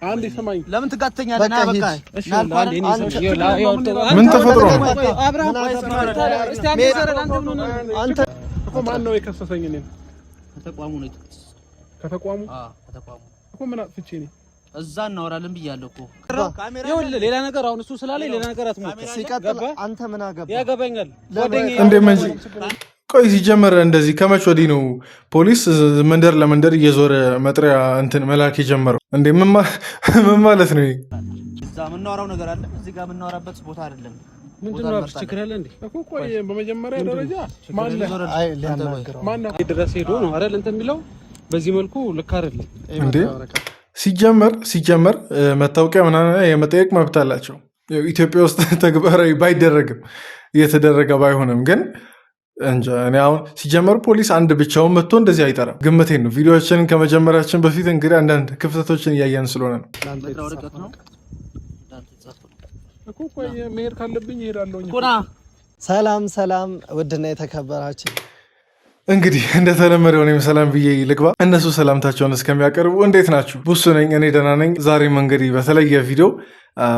አንዴ ሰማኝ። ለምን ትጋተኛለህ? ና በቃ እሺ አንዴ እኔ ምን ተፈጥሮ ነው? አብርሃም እስቲ አንተ እኮ ማን ነው የከሰሰኝ? እኔ ከተቋሙ ነው ከተቋሙ ከተቋሙ እኮ ምን አጥፍቼ ነኝ? እዛ እናወራለን ብያለሁ እኮ ይኸውልህ ሌላ ነገር አሁን እሱ ስላለኝ ሌላ ነገር አትሞክር። ሲቀጥል አንተ ምን አገባ? ያገባኛል ጓደኛዬ እንዴ መንጂ ቆይ ሲጀመር እንደዚህ ከመቼ ወዲህ ነው ፖሊስ መንደር ለመንደር እየዞረ መጥሪያ እንትን መላክ የጀመረው? እንዴ ምን ማለት ነው? እዛ የምናወራው ነገር አለ፣ እዚህ ጋር የምናወራበት ቦታ አይደለም። ምንድነው አፍሽ ችግር አለ እንዴ? እኮ ቆይ በመጀመሪያ ደረጃ ማን ድረስ ሄዶ ነው አይደል እንትን የሚለው በዚህ መልኩ ልክ አይደለም እንዴ? ሲጀመር መታወቂያ ምናምን የመጠየቅ መብት አላቸው። ኢትዮጵያ ውስጥ ተግባራዊ ባይደረግም እየተደረገ ባይሆንም ግን እንጃ እኔ አሁን ሲጀመር ፖሊስ አንድ ብቻውን መጥቶ እንደዚህ አይጠራም። ግምቴን ነው። ቪዲዮዎችን ከመጀመራችን በፊት እንግዲህ አንዳንድ ክፍተቶችን እያየን ስለሆነ ነው። እኮ ቆይ መሄድ ካለብኝ እሄዳለሁ። ሰላም ውድና የተከበራችሁ እንግዲህ እንደተለመደው እኔም ሰላም ብዬ ልግባ፣ እነሱ ሰላምታቸውን እስከሚያቀርቡ እንዴት ናችሁ? ቡሱ ነኝ፣ እኔ ደህና ነኝ። ዛሬም እንግዲህ በተለየ ቪዲዮ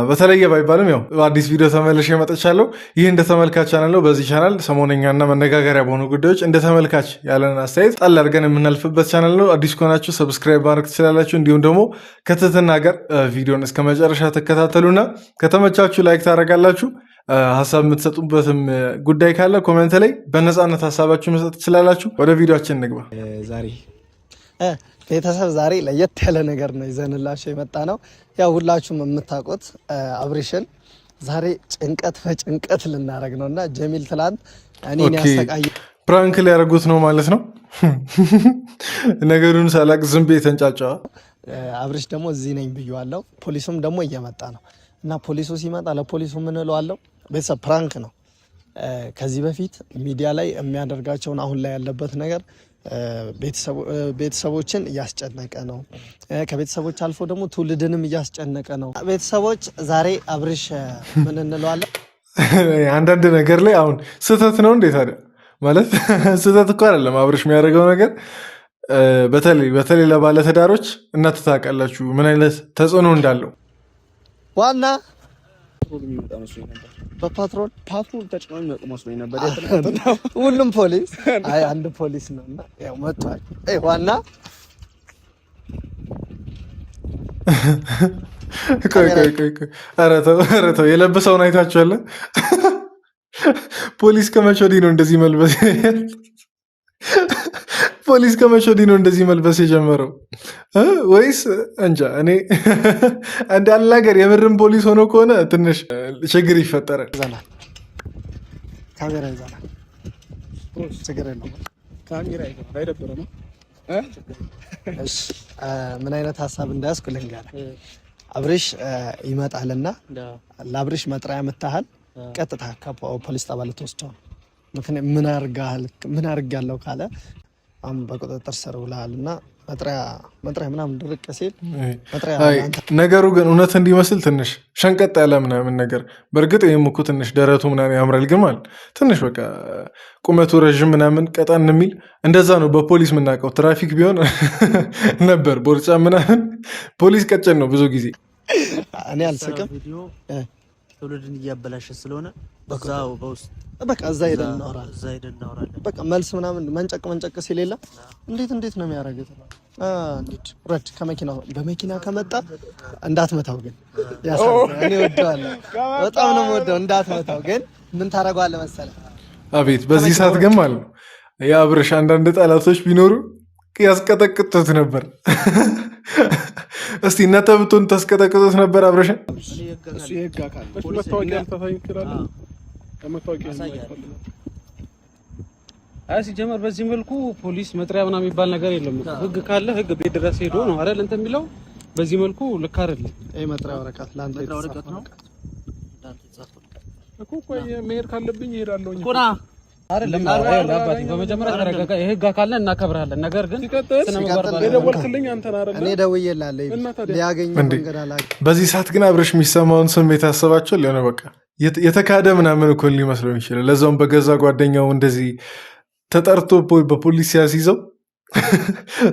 በተለየ ባይባልም ያው በአዲስ ቪዲዮ ተመልሼ መጥቻለሁ። ይህ እንደ ተመልካች ቻናል ነው። በዚህ ቻናል ሰሞነኛና መነጋገሪያ በሆኑ ጉዳዮች እንደ ተመልካች ያለን አስተያየት ጣል አድርገን የምናልፍበት ቻናል ነው። አዲስ ከሆናችሁ ሰብስክራይብ ማድረግ ትችላላችሁ። እንዲሁም ደግሞ ከትህትና ጋር ቪዲዮን እስከ መጨረሻ ተከታተሉና ከተመቻችሁ ላይክ ታደርጋላችሁ። ሀሳብ የምትሰጡበትም ጉዳይ ካለ ኮሜንት ላይ በነፃነት ሀሳባችሁ መስጠት ትችላላችሁ። ወደ ቪዲዮአችን እንግባ። ቤተሰብ ዛሬ ለየት ያለ ነገር ነው ይዘንላችሁ የመጣ ነው። ያው ሁላችሁም የምታውቁት አብሪሽን ዛሬ ጭንቀት በጭንቀት ልናደርግ ነው እና ጀሚል ትላንት እኔን ያሰቃየ ፕራንክ ሊያደርጉት ነው ማለት ነው። ነገሩን ሳላቅ ዝም ብዬ ተንጫጫዋ። አብሪሽ ደግሞ እዚህ ነኝ ብዬዋለሁ። ፖሊሱም ደግሞ እየመጣ ነው እና ፖሊሱ ሲመጣ ለፖሊሱ ምን እለዋለሁ? ቤተሰብ ፕራንክ ነው። ከዚህ በፊት ሚዲያ ላይ የሚያደርጋቸውን አሁን ላይ ያለበት ነገር ቤተሰቦችን እያስጨነቀ ነው። ከቤተሰቦች አልፎ ደግሞ ትውልድንም እያስጨነቀ ነው። ቤተሰቦች ዛሬ አብርሽ ምን እንለዋለን? አንዳንድ ነገር ላይ አሁን ስህተት ነው እንዴት ታዲያ? ማለት ስህተት እኮ አይደለም አብርሽ የሚያደርገው ነገር። በተለይ ለባለትዳሮች እናንተ ታውቃላችሁ ምን አይነት ተጽዕኖ እንዳለው። ዋና በፓትሮል ተጭኖ የሚመጡ መስሎኝ ነበር። ሁሉም ፖሊስ አንድ ፖሊስ ነው እና ያው መጥቷል። ዋና ኧረ ተው የለበሰውን አይታችኋል? ፖሊስ ከመቼ ወዲህ ነው እንደዚህ መልበስ? ፖሊስ ከመቼ ወዲህ ነው እንደዚህ መልበስ የጀመረው? ወይስ እንጃ። እኔ አንዳንድ ነገር የምርም ፖሊስ ሆኖ ከሆነ ትንሽ ችግር ይፈጠራል። ካሜራ ይዘናል። ችግር የለውም። ምን አይነት ሀሳብ እንዳያዝኩ ልንገርህ። አብርሽ ይመጣልና ለአብርሽ መጥሪያ የምታህል ቀጥታ ከፖሊስ ጣቢያ ልትወስደው ነው። ምክንያቱም ምን አድርጋለሁ ካለ አሁን በቁጥጥር ስር ውለሃል እና መጥሪያ ምናምን ድርቅ ሲል ነገሩ ግን እውነት እንዲመስል ትንሽ ሸንቀጥ ያለ ምናምን ነገር። በእርግጥ ይህም እኮ ትንሽ ደረቱ ምናምን ያምራል፣ ግን ማለት ትንሽ በቃ ቁመቱ ረዥም ምናምን ቀጠን የሚል እንደዛ ነው በፖሊስ የምናውቀው። ትራፊክ ቢሆን ነበር ቦርጫ ምናምን፣ ፖሊስ ቀጭን ነው ብዙ ጊዜ። እኔ አልስቅም፣ ትውልድን እያበላሸ ስለሆነ በዛው በውስጥ በቃ እዛ ሄደን እናወራለን። በቃ መልስ ምናምን መንጨቅ ሲሌላ እንዴት ነው የሚያደርገው? እንዴት ረድ ከመኪናው በመኪና ከመጣ እንዳትመታው ግን እኔ ወደዋለሁ፣ በጣም ነው የምወደው። እንዳትመታው ግን ምን ታደርገዋለህ መሰለህ? አቤት በዚህ ሰዓት ግን ማለት ነው የአብርሽ አንዳንድ ጠላቶች ቢኖሩ ያስቀጠቅጡት ነበር። እስቲ እናንተ ብትሆን ታስቀጠቅጡት ነበር አብርሽን? እሱ የህግ አካል መታወቂያ ልታሳይ ትችላለህ። ሲጀመር በዚህ መልኩ ፖሊስ መጥሪያ ምናምን የሚባል ነገር የለም። ህግ ካለ ህግ ቤት ድረስ ሄዶ ነው አይደል እንትን የሚለው። በዚህ መልኩ ልክ አይደለም። ይሄ መጥሪያ ወረቀት ላንተ ነው እኮ። ቆይ መሄድ ካለብኝ እሄዳለሁ እኮ አይደለም። አባቴ በመጀመሪያ ተረጋጋ። የህግ አካል ነን እናከብራለን። ነገር ግን የደወልክልኝ አንተን አይደል? እኔ ደውዬልሃለሁ ሊያገኝ መንገድ አላውቅም። በዚህ ሰዓት ግን አብርሽ የሚሰማውን ስሜት ያሰባቸው ሊሆነ በቃ የተካደ ምናምን እኮ ሊመስለው ይችላል። ለዛውም በገዛ ጓደኛው እንደዚህ ተጠርቶ በፖሊስ ሲያስይዘው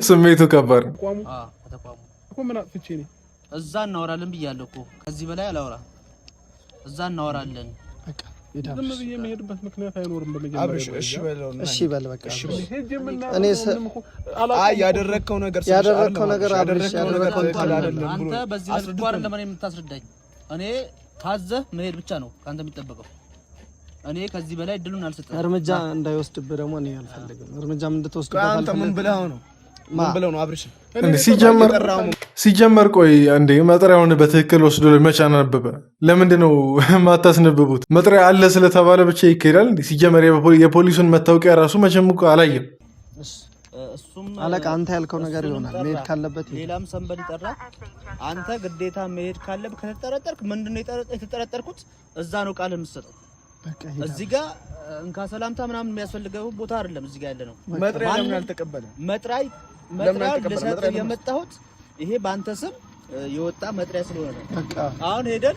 ስሜቱ ከባድ ነው። ምን አጥፍቼ ነው? እዛ እናወራለን ብያለሁ እኮ ከዚህ በላይ አላወራም። እዛ እናወራለን በቃ ዝም ብዬ የምሄድበት ምክንያት አይኖርም። በመጀመሪያ እሺ በለው እሺ በል በቃ እኔ ያደረከው ነገር አብርሽ ያደረከው አይደለም። አንተ በዚህ መልኩ አይደለም እኔ የምታስረዳኝ። እኔ ታዘህ መሄድ ብቻ ነው ካንተ የሚጠበቀው። እኔ ከዚህ በላይ እድሉን አልሰጠም። እርምጃ እንዳይወስድብህ ደግሞ እኔ አልፈልግም። እርምጃም እንድትወስድበት አልፈልግም። አንተ ምን ብለህ ነው? ምን ብለው ነው አብርሽ? እንዴ ሲጀመር ቆይ እንዴ መጥሪያውን በትክክል ወስዶ ለመቻ አነበበ? ለምንድነው ማታስነብቡት? መጥሪያ አለ ስለተባለ ብቻ ይካሄዳል እንዴ? ሲጀመር የፖሊሱን መታወቂያ ራሱ መቼም እኮ አላየም። እሱም አለቃ አንተ ያልከው ነገር ይሆናል። መሄድ ካለበት ሌላም ሰንበል ይጠራ። አንተ ግዴታ መሄድ ካለበት ከተጠረጠርክ ምንድነው የተጠረጠርኩት? እዛ ነው ቃል የምትሰጠው። እዚህ ጋር እንካ ሰላምታ ምናምን የሚያስፈልገው ቦታ አይደለም። እዚህ ጋር ያለ ነው። መጥሪያ ለምን ያልተቀበለ? መጥሪያ ለሰጥ የመጣሁት ይሄ ባንተ ስም የወጣ መጥሪያ ስለሆነ ነው። በቃ አሁን ሄደን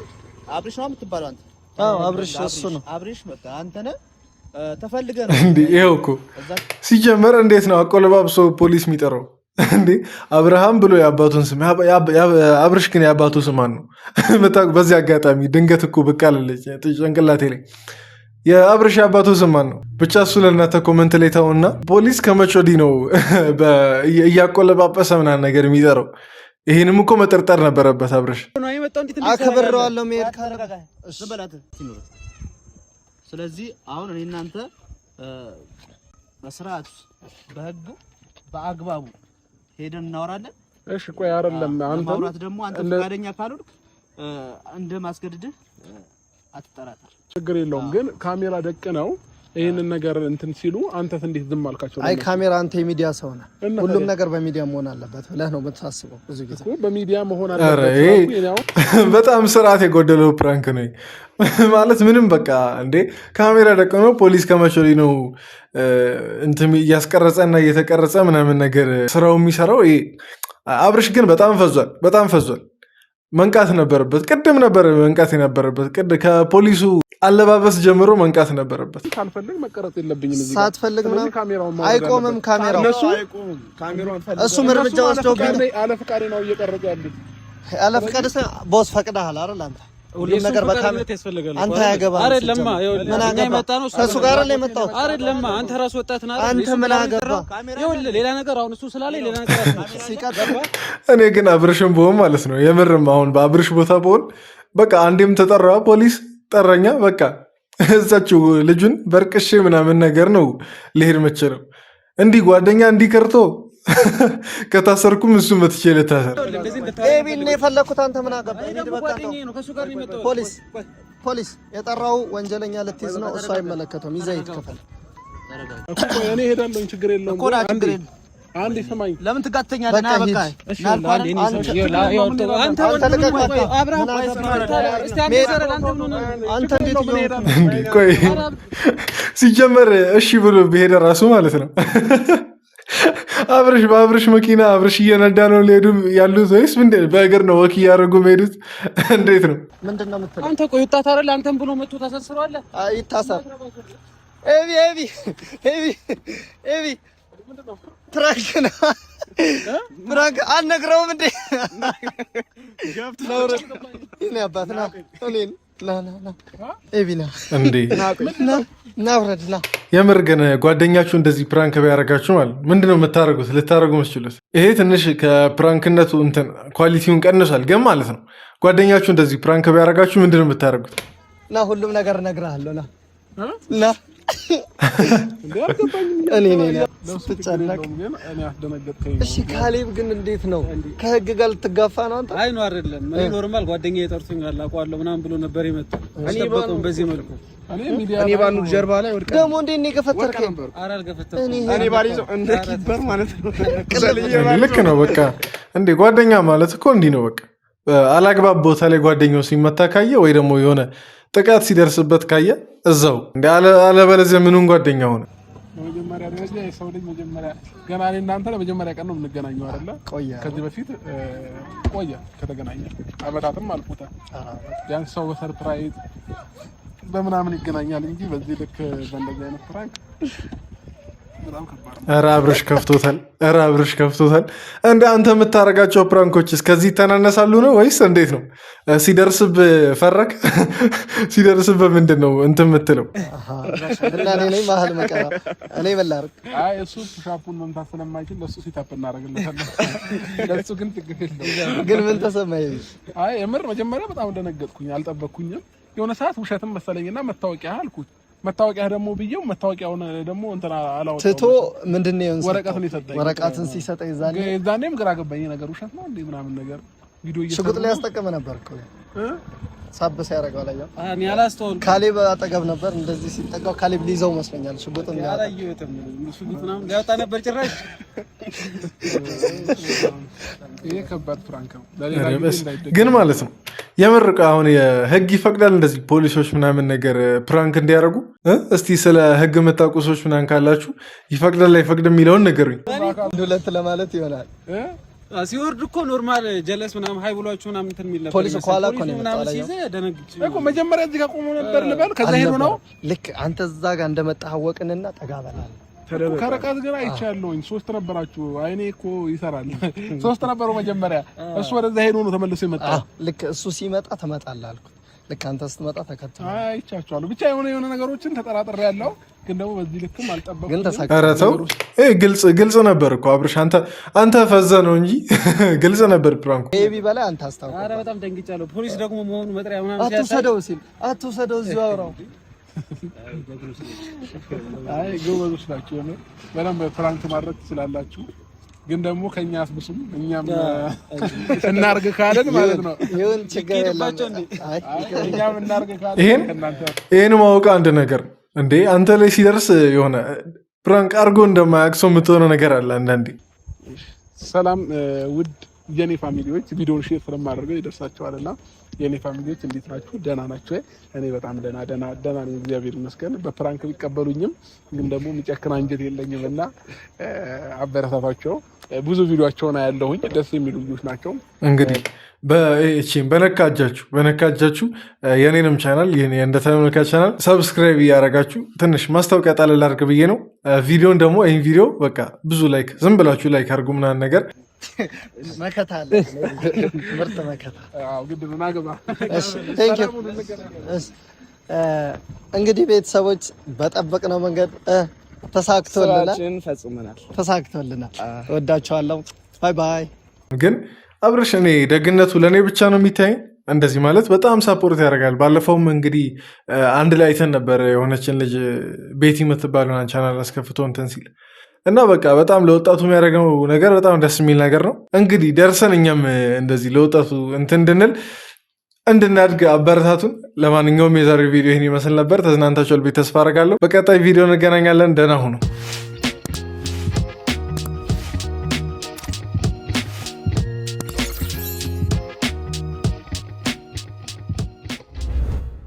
አብርሽ ነው የምትባለው አንተ? አዎ አብርሽ እሱ ነው። አብርሽ በቃ አንተ ነህ ተፈልገህ ነው እንዴ? ይሄው እኮ ሲጀመር እንዴት ነው አቆለባብሶ ፖሊስ የሚጠራው እንዴ? አብርሃም ብሎ የአባቱን ስም አብርሽ ግን የአባቱ ስም ማን ነው? በዚህ አጋጣሚ ድንገት እኮ ብቅ አለች ጭንቅላቴ ላይ። የአብርሽ አባቱ ስም ማን ነው? ብቻ እሱ ለእናንተ ኮመንት ላይ ተውና፣ ፖሊስ ከመቼ ወዲህ ነው እያቆለባበሰ ምናምን ነገር የሚጠራው? ይሄንም እኮ መጠርጠር ነበረበት አብርሽ። አከብረዋለሁ መሄድ ካለ። ስለዚህ አሁን እኔ እናንተ በስርዓት በህጉ በአግባቡ ሄደን እናወራለን። እሺ ቆይ አይደለም አንተ ማውራት ደግሞ አንተ ፈቃደኛ ካልሆንክ እንደ ማስገድድህ አትጠራጠር። ችግር የለውም ግን ካሜራ ደቅ ነው ይሄንን ነገር እንትን ሲሉ አንተስ እንዴት ዝም አልካቸው? አይ ካሜራ አንተ የሚዲያ ሰው ነህ፣ ሁሉም ነገር በሚዲያ መሆን አለበት ብለህ ነው የምታስበው? ብዙ ጊዜ እኮ በሚዲያ መሆን አለበት። በጣም ስርዓት የጎደለው ፕራንክ ነው ማለት ምንም በቃ እንዴ ካሜራ ደቅ ነው። ፖሊስ ከመቼ ወዲህ ነው እንትን እያስቀረጸና እየተቀረጸ ምናምን ነገር ስራው የሚሰራው? አብርሽ ግን በጣም ፈዟል። መንቃት ነበረበት። ቅድም ነበር መንቃት የነበረበት። ከፖሊሱ አለባበስ ጀምሮ መንቃት ነበረበት። ካልፈልግ መቀረጽ የለብኝም እዚህ ሳትፈልግ ምናምን አይቆምም ካሜራው። እሱም እርምጃ ወስዶብኝ አለ ፈቃዴ ነው እየቀረጸ ያሉት። አለ ፈቃድ ቦስ ፈቅደሃል አይደል አንተ? ሁሉም ነገር በካሜራ ያስፈልጋል። አንተ ያገባ አይደለማ ምን አገባ ነው? እሱ ጋር ላይ መጣው አይደለማ። አንተ ራስ ወጣት ነህ። አንተ ምን አገባ? ይኸውልህ ሌላ ነገር አሁን እሱ ስላለ ሌላ ነገር ሲቀጥል እኔ ግን አብርሽም ብሆን ማለት ነው የምርም አሁን በአብርሽ ቦታ ብሆን በቃ አንዴም ተጠራ ፖሊስ ጠረኛ በቃ እዛችው ልጁን በርቅሼ ምናምን ነገር ነው ልሄድ መችለው። እንዲህ ጓደኛ እንዲህ ከርቶ ከታሰርኩም እሱ መጥቼ ልታሰር ኤቢን ነው የፈለኩት። አንተ ምን አገባ? ፖሊስ የጠራው ወንጀለኛ ልትይዝ ነው። እሱ አይመለከተውም። ይዘህ ይትከፈል እኮ እኔ ሄዳለሁ። ችግር የለውም እኮ አንዴ ስማኝ። ለምን ትጋተኛለህ? ና በቃ እሺ ቆይ ሲጀመር እሺ ብሎ ብሄደ ራሱ ማለት ነው በአብርሽ መኪና አብርሽ እየነዳ ነው ሊሄዱ ያሉት ወይስ ምንድን በእግር ነው ወክ እያደረጉ የሚሄዱት? እንዴት ነው? ምንድን ነው የምትለው አንተ? ቆይ ወጣት አይደል አንተም ብሎ መጥቶ ታሳስረዋለህ? ይታሰር። ኤቢ ፕራንክ ነው። ፕራንክ አልነግረውም እንዴ? እኔ አባት ና እኔን ና ኤቢና እንዴ ና ውረድ ና። የምር ግን ጓደኛችሁ እንደዚህ ፕራንክ ቢያደርጋችሁ ማለት ምንድነው የምታደርጉት? ልታደርጉ መስችሉት? ይሄ ትንሽ ከፕራንክነቱ እንትን ኳሊቲውን ቀንሷል ግን ማለት ነው። ጓደኛችሁ እንደዚህ ፕራንክ ቢያደርጋችሁ ምንድነው የምታደርጉት? ና ሁሉም ነገር እነግርሃለሁ። ና እሺ ካሌብ ግን እንዴት ነው? ከህግ ጋር ልትጋፋ ነው አንተ? አይ ነው አይደለም። እኔ ኖርማል ጓደኛዬ ጠርቶኛል አውቀዋለሁ ምናምን ብሎ ነበር የመጣው። አልጠበቀውም በዚህ መልኩ። እኔ ባኑ ጀርባ ላይ ወድቀህ ደግሞ እንዴት ነው የገፈተርከኝ? ኧረ አልገፈተርኩም። እኔ ባልይዘው እንደ ኪበር ማለት ነው። ልክ ነው በቃ እንዴ ጓደኛ ማለት እኮ እንዲህ ነው በቃ። አላግባብ ቦታ ላይ ጓደኛው ሲመታ ካየ ወይ ደግሞ የሆነ ጥቃት ሲደርስበት ካየ እዛው እንደ አለበለዚያ ምኑን ጓደኛ ሆነ? በመጀመሪያ ደረጃ የሰው ልጅ መጀመሪያ ገና እኔ እናንተ ለመጀመሪያ ቀን ነው የምንገናኘው አይደለ? ከዚህ በፊት ቆየ ከተገናኘ አመታትም አልፎታል። ቢያንስ ሰው በሰርፕራይዝ በምናምን ይገናኛል እንጂ በዚህ ልክ በእንደዚህ አይነት ፕራንክ ኧረ አብርሽ ከፍቶታል። እንደ አንተ የምታደርጋቸው ፕራንኮች እስከዚህ ይተናነሳሉ ነው ወይስ እንዴት ነው? ሲደርስብህ ፈረክ? ሲደርስብህ ምንድን ነው እንትን የምትለው? እሱ ሻፑን መምታት ስለማይችል ለእሱ ሲታፕ እናደርግለታለን። ለእሱ ግን ችግር የለውም። ግን ምን ተሰማኝ? የምር መጀመሪያ በጣም ደነገጥኩኝ፣ አልጠበቅኩኝም። የሆነ ሰዓት ውሸትም መሰለኝና መታወቂያ አልኩት። መታወቂያ ደግሞ ብዬው መታወቂያውን ደግሞ እንትና አላወጣው ትቶ ምንድነው ወረቀቱን ይሰጠኝ። ወረቀቱን ሲሰጠኝ ዛኔም ግራ ገባኝ። ነገር ውሸት ነው እንዴ ምናምን ነገር ቪዲዮ ሽጉጥ ላይ ያስጠቀመ ነበር እኮ ሳብስ ያደርገው ላይ እኔ አላስተውልም። ካሌብ አጠገብ ነበር እንደዚህ ሲጠጋው ካሌብ ሊይዘው መስለኛል። ሽጉጥም ያላየሁትም ሽጉጥ ምናምን ሊያወጣ ነበር ጭራሽ። ይሄ ከባድ ፍራንክ ነው ግን ማለት ነው። የምር አሁን የህግ ይፈቅዳል እንደዚህ ፖሊሶች ምናምን ነገር ፕራንክ እንዲያደርጉ? እስቲ ስለ ህግ የምታውቁ ሰዎች ምናምን ካላችሁ ይፈቅዳል አይፈቅድም የሚለውን ነገሩኝ። ሁለት ለማለት ይሆናል። ሲወርድ እኮ ኖርማል ጀለስ ምናምን ሃይ ብሏችሁ ምናምን እንትን የሚል ነበር። ፖሊስ ኋላ እኮ ነው ምናምን ሲይዘ ደነግጬ እኮ መጀመሪያ እዚህ ጋር ቆሞ ነበር ልበል። ከዛ ሄዶ ነው ልክ አንተ እዛ ጋር እንደመጣህ አወቅንና ጠጋ በላል። ከረቃት ግን አይቻለሁኝ። 3 ነበራችሁ። አይኔ እኮ ይሰራል። 3 ነበሩ መጀመሪያ። እሱ ወደዛ ሄዶ ነው ተመልሶ ይመጣ። ልክ እሱ ሲመጣ ትመጣለህ አልኩት። ልክ አንተ ስትመጣ ተከተለ። አይቻችኋለሁ። ብቻ የሆነ ነገሮችን ተጠራጥሬ ያለው ግን ደግሞ በዚህ ልክም አልጠበቅኩም። ግን ተሳካ። ኧረ ተው ግልጽ ነበር እኮ አብርሽ። አንተ ፈዘ ነው እንጂ ግልጽ ነበር ፕራንኩ። ቤቢ በላይ አንተ አስታውቀው። ኧረ በጣም ደንግጫለሁ። ፖሊስ ደግሞ መሆኑ መጥሪያ ምናምን ሲያሳይ አትውሰደው እዚሁ አውራው። ጎበዞች ናቸው። በደንብ ፕራንክ ማድረግ ትችላላችሁ። ግን ደግሞ ከኛ አስብሱም እኛም እናርግ ካለን ማለት ነው። ይሁን ችግር የለም። እኛም እናርግ ካለን ይሄን ማወቅ አንድ ነገር እንዴ አንተ ላይ ሲደርስ የሆነ ፕራንክ አድርጎ እንደማያውቅ ሰው የምትሆነው ነገር አለ አንዳንዴ። ሰላም ውድ የኔ ፋሚሊዎች፣ ቪዲዮን ሼር ስለማደርገው ይደርሳቸዋልና የኔ ፋሚሊዎች እንዴት ናችሁ? ደህና ናችሁ? እኔ በጣም ደህና ነኝ፣ እግዚአብሔር ይመስገን። በፕራንክ ቢቀበሉኝም ግን ደግሞ የሚጨክን አንጀት የለኝም እና አበረታታቸው። ብዙ ቪዲዮአቸውን አያለሁኝ፣ ደስ የሚሉ ልጆች ናቸው። እንግዲህ በነካጃችሁ የኔንም ቻናል እንደ ተመልካች ቻናል ሰብስክራይብ እያደረጋችሁ ትንሽ ማስታወቂያ ጣል ላድርግ ብዬ ነው። ቪዲዮን ደግሞ ይህን ቪዲዮ በቃ ብዙ ላይክ ዝም ብላችሁ ላይክ አድርጉ ምናምን ነገር መከታ አለ። ምርጥ መከታ። እንግዲህ ቤተሰቦች በጠበቅነው መንገድ ተሳክቶልናል። እወዳችኋለሁ። ባይ ባይ። ግን አብርሽ እኔ ደግነቱ ለእኔ ብቻ ነው የሚታየኝ። እንደዚህ ማለት በጣም ሳፖርት ያደርጋል። ባለፈውም እንግዲህ አንድ ላይ አይተን ነበር የሆነችን ልጅ ቤቲ የምትባለውን ቻናል አስከፍቶ እንትን ሲል እና በቃ በጣም ለወጣቱ የሚያደርገው ነገር በጣም ደስ የሚል ነገር ነው። እንግዲህ ደርሰን እኛም እንደዚህ ለወጣቱ እንትን እንድናድግ አበረታቱን። ለማንኛውም የዛሬው ቪዲዮ ይህን ይመስል ነበር። ተዝናንታችኋል ብዬ ተስፋ አደርጋለሁ። በቀጣይ ቪዲዮ እንገናኛለን። ደህና ሁኑ።